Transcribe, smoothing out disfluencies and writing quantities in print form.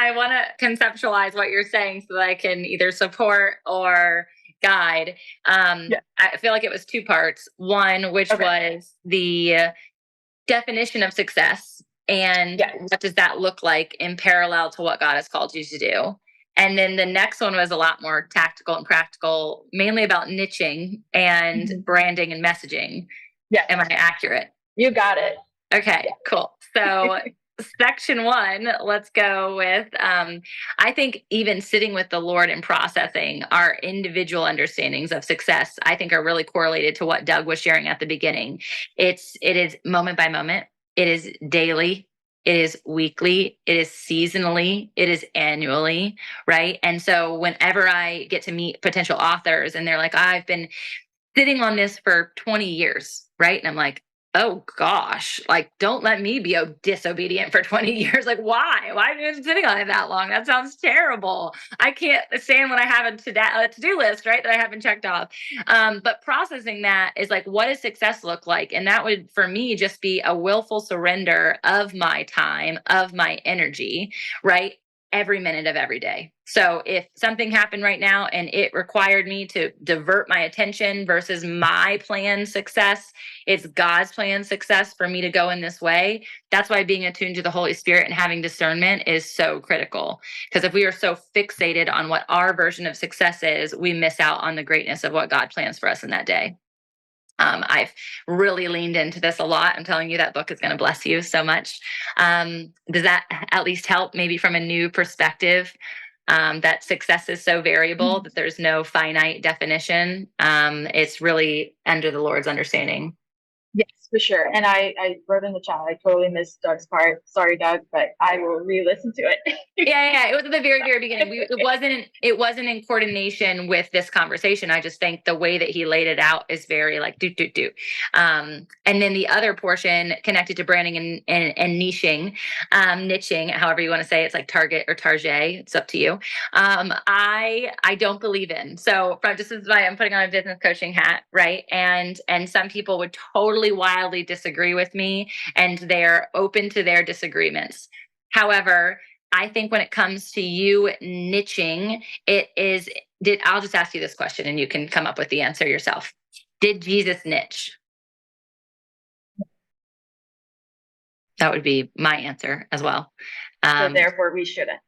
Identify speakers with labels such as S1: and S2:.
S1: I want to conceptualize what you're saying so that I can either support or guide.
S2: Yeah.
S1: I feel like it was two parts. One, which
S2: Okay.
S1: was the definition of success and
S2: Yes.
S1: what does that look like in parallel to what God has called you to do. And then the next one was a lot more tactical and practical, mainly about niching and
S2: Mhm.
S1: branding and messaging.
S2: Yes.
S1: Am I accurate?
S2: You got it.
S1: Okay,
S2: Yeah.
S1: cool. So, section one, let's go with I think even sitting with the Lord and processing our individual understandings of success, I think are really correlated to what Doug was sharing at the beginning. It is moment by moment, it is daily, it is weekly, it is seasonally, it is annually, right? And so whenever I get to meet potential authors and they're like, I've been sitting on this for 20 years, right? And I'm like, oh gosh, like don't let me be disobedient for 20 years. Like, why? Why have you been sitting on it that long? That sounds terrible. I can't stand when I have a to-do list, right? That I haven't checked off. But processing that is like, what does success look like? And that would, for me, just be a willful surrender of my time, of my energy, right? Every minute of every day. So if something happened right now and it required me to divert my attention versus my planned success, it's God's planned success for me to go in this way. That's why being attuned to the Holy Spirit and having discernment is so critical. Because if we are so fixated on what our version of success is, we miss out on the greatness of what God plans for us in that day. I've really leaned into this a lot. I'm telling you, that book is going to bless you so much. Does that at least help, maybe from a new perspective? That success is so variable that there's no finite definition. It's really under the Lord's understanding.
S2: Yes, for sure. And I wrote in the chat, I totally missed Doug's part. Sorry, Doug, but I will re-listen to it.
S1: Yeah. It was at the very, very beginning. It wasn't in coordination with this conversation. I just think the way that he laid it out is very like do. And then the other portion connected to branding and niching, however you want to say it. It's like Target or Target. It's up to you. I don't believe in. So this is why I'm putting on a business coaching hat, right? And some people would totally wildly disagree with me, and they're open to their disagreements. However, I think when it comes to you niching, I'll just ask you this question and you can come up with the answer yourself. Did Jesus niche? That would be my answer as well.
S2: So
S1: Um,
S2: therefore we shouldn't.